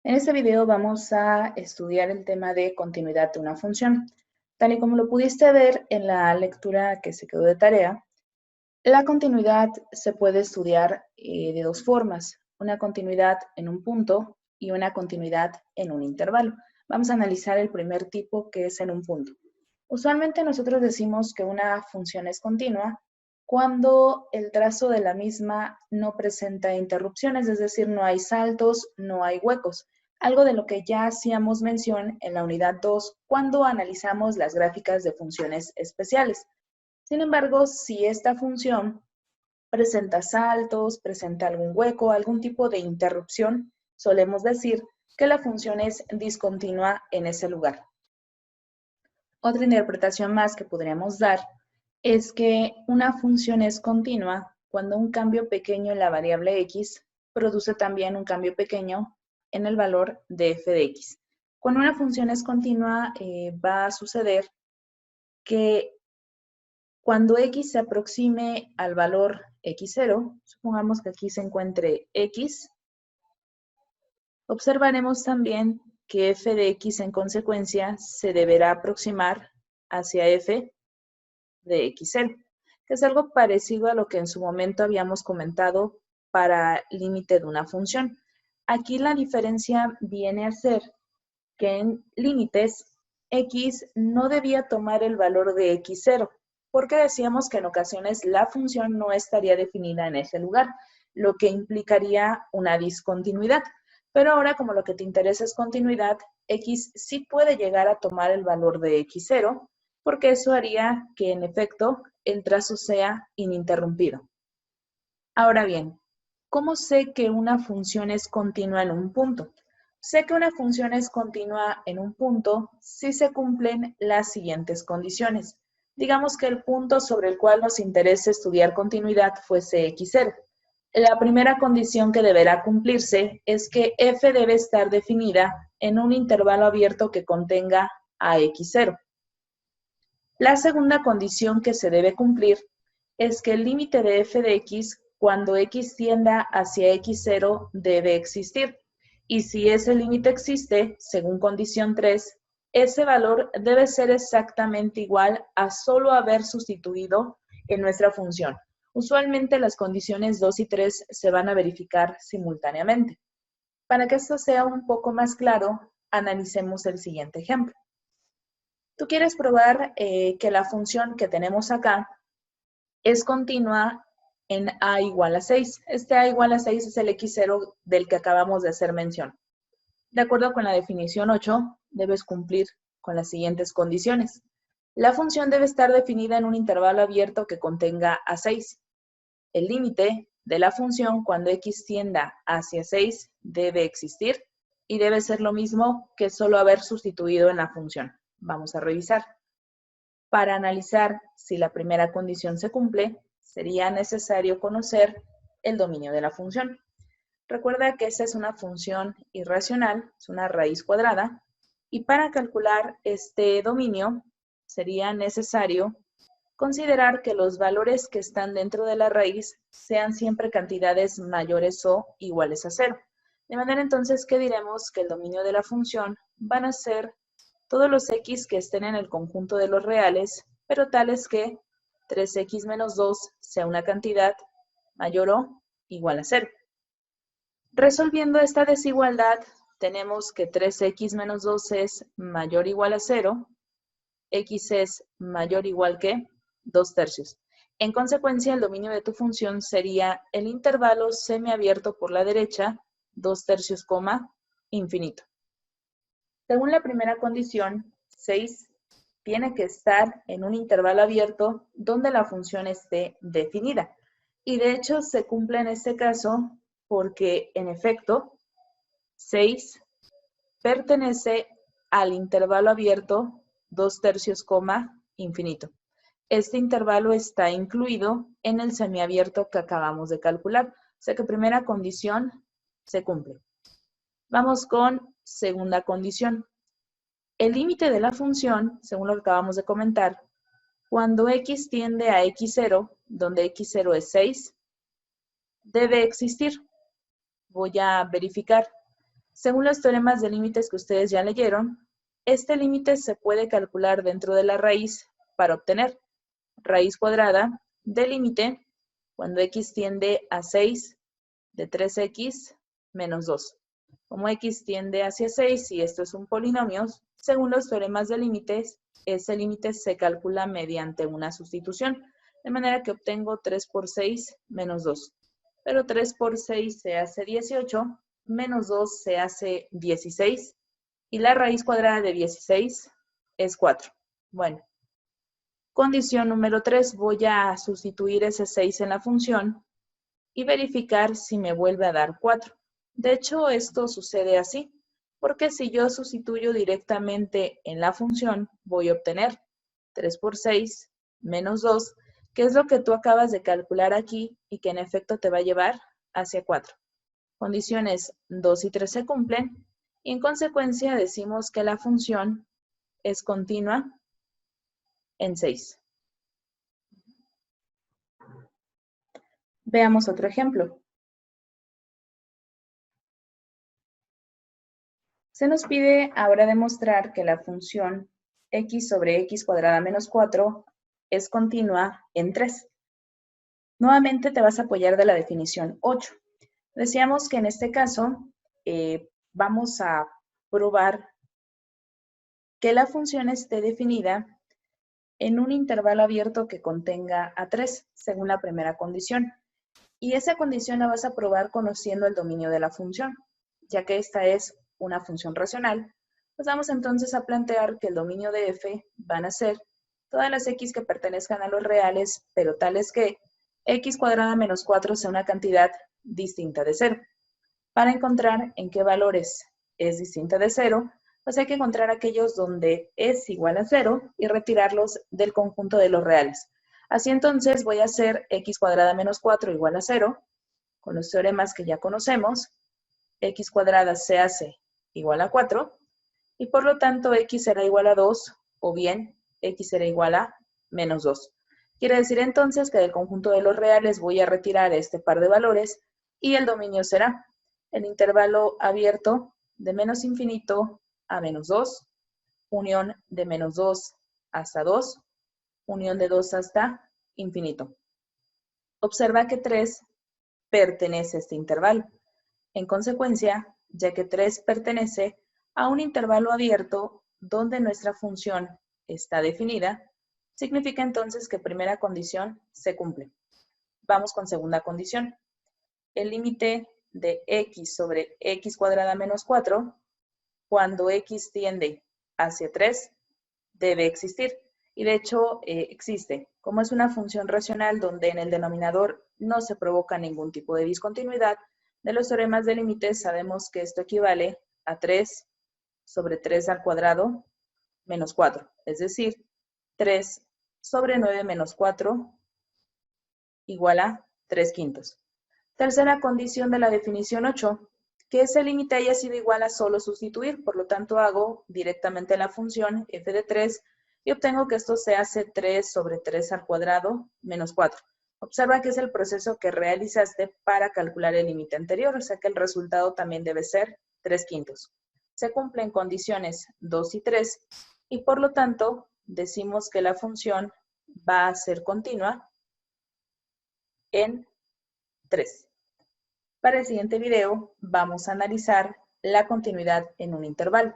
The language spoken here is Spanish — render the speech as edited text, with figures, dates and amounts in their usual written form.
En este video vamos a estudiar el tema de continuidad de una función. Tal y como lo pudiste ver en la lectura que se quedó de tarea, la continuidad se puede estudiar de dos formas, una continuidad en un punto y una continuidad en un intervalo. Vamos a analizar el primer tipo, que es en un punto. Usualmente nosotros decimos que una función es continua cuando el trazo de la misma no presenta interrupciones, es decir, no hay saltos, no hay huecos. Algo de lo que ya hacíamos mención en la unidad 2 cuando analizamos las gráficas de funciones especiales. Sin embargo, si esta función presenta saltos, presenta algún hueco, algún tipo de interrupción, solemos decir que la función es discontinua en ese lugar. Otra interpretación más que podríamos dar es que una función es continua cuando un cambio pequeño en la variable x produce también un cambio pequeño en el valor de f de x. Cuando una función es continua, va a suceder que cuando x se aproxime al valor x0, supongamos que aquí se encuentre x, observaremos también que f de x en consecuencia se deberá aproximar hacia f de x0, que es algo parecido a lo que en su momento habíamos comentado para límite de una función. Aquí la diferencia viene a ser que en límites x no debía tomar el valor de x0, porque decíamos que en ocasiones la función no estaría definida en ese lugar, lo que implicaría una discontinuidad. Pero ahora, como lo que te interesa es continuidad, x sí puede llegar a tomar el valor de x0, porque eso haría que en efecto el trazo sea ininterrumpido. Ahora bien, ¿cómo sé que una función es continua en un punto? Sé que una función es continua en un punto si se cumplen las siguientes condiciones. Digamos que el punto sobre el cual nos interesa estudiar continuidad fuese x0. La primera condición que deberá cumplirse es que f debe estar definida en un intervalo abierto que contenga a x0. La segunda condición que se debe cumplir es que el límite de f de x cuando x tienda hacia x0 debe existir. Y si ese límite existe, según condición 3, ese valor debe ser exactamente igual a solo haber sustituido en nuestra función. Usualmente las condiciones 2 y 3 se van a verificar simultáneamente. Para que esto sea un poco más claro, analicemos el siguiente ejemplo. Tú quieres probar que la función que tenemos acá es continua en a igual a 6. Este a igual a 6 es el x0 del que acabamos de hacer mención. De acuerdo con la definición 8, debes cumplir con las siguientes condiciones. La función debe estar definida en un intervalo abierto que contenga a 6. El límite de la función cuando x tienda hacia 6 debe existir y debe ser lo mismo que solo haber sustituido en la función. Vamos a revisar. Para analizar si la primera condición se cumple, sería necesario conocer el dominio de la función. Recuerda que esa es una función irracional, es una raíz cuadrada, y para calcular este dominio sería necesario considerar que los valores que están dentro de la raíz sean siempre cantidades mayores o iguales a 0. De manera entonces que diremos que el dominio de la función van a ser todos los x que estén en el conjunto de los reales, pero tales que 3x menos 2 sea una cantidad mayor o igual a 0. Resolviendo esta desigualdad, tenemos que 3x menos 2 es mayor o igual a 0, x es mayor o igual que 2 tercios. En consecuencia, el dominio de tu función sería el intervalo semiabierto por la derecha, 2 tercios, infinito. Según la primera condición, 6 tiene que estar en un intervalo abierto donde la función esté definida. Y de hecho se cumple en este caso porque, en efecto, 6 pertenece al intervalo abierto 2 tercios, infinito. Este intervalo está incluido en el semiabierto que acabamos de calcular. O sea que primera condición se cumple. Vamos con segunda condición. El límite de la función, según lo que acabamos de comentar, cuando x tiende a x0, donde x0 es 6, debe existir. Voy a verificar. Según los teoremas de límites que ustedes ya leyeron, este límite se puede calcular dentro de la raíz para obtener raíz cuadrada del límite cuando x tiende a 6 de 3x menos 2. Como x tiende hacia 6 y esto es un polinomio, según los teoremas de límites, ese límite se calcula mediante una sustitución, de manera que obtengo 3 por 6 menos 2. Pero 3 por 6 se hace 18, menos 2 se hace 16, y la raíz cuadrada de 16 es 4. Bueno, condición número 3, voy a sustituir ese 6 en la función y verificar si me vuelve a dar 4. De hecho, esto sucede así, porque si yo sustituyo directamente en la función, voy a obtener 3 por 6 menos 2, que es lo que tú acabas de calcular aquí y que en efecto te va a llevar hacia 4. Condiciones 2 y 3 se cumplen y en consecuencia decimos que la función es continua en 6. Veamos otro ejemplo. Se nos pide ahora demostrar que la función x sobre x cuadrada menos 4 es continua en 3. Nuevamente te vas a apoyar de la definición 8. Decíamos que en este caso vamos a probar que la función esté definida en un intervalo abierto que contenga a 3, según la primera condición. Y esa condición la vas a probar conociendo el dominio de la función, ya que esta es una función racional. Pues vamos entonces a plantear que el dominio de f van a ser todas las x que pertenezcan a los reales, pero tales que x cuadrada menos 4 sea una cantidad distinta de 0. Para encontrar en qué valores es distinta de 0, pues hay que encontrar aquellos donde es igual a 0 y retirarlos del conjunto de los reales. Así entonces voy a hacer x cuadrada menos 4 igual a 0, con los teoremas que ya conocemos, x cuadrada se hace igual a 4, y por lo tanto x será igual a 2, o bien x será igual a menos 2. Quiere decir entonces que del conjunto de los reales voy a retirar este par de valores, y el dominio será el intervalo abierto de menos infinito a menos 2, unión de menos 2 hasta 2, unión de 2 hasta infinito. Observa que 3 pertenece a este intervalo. En consecuencia, ya que 3 pertenece a un intervalo abierto donde nuestra función está definida, significa entonces que primera condición se cumple. Vamos con segunda condición. El límite de x sobre x cuadrada menos 4, cuando x tiende hacia 3, debe existir. Y de hecho existe. Como es una función racional donde en el denominador no se provoca ningún tipo de discontinuidad, de los teoremas de límites sabemos que esto equivale a 3 sobre 3 al cuadrado menos 4. Es decir, 3 sobre 9 menos 4 igual a 3 quintos. Tercera condición de la definición 8, que ese límite haya sido igual a solo sustituir, por lo tanto hago directamente la función f de 3 y obtengo que esto se hace 3 sobre 3 al cuadrado menos 4. Observa que es el proceso que realizaste para calcular el límite anterior, o sea que el resultado también debe ser 3 quintos. Se cumplen condiciones 2 y 3 y por lo tanto decimos que la función va a ser continua en 3. Para el siguiente video vamos a analizar la continuidad en un intervalo.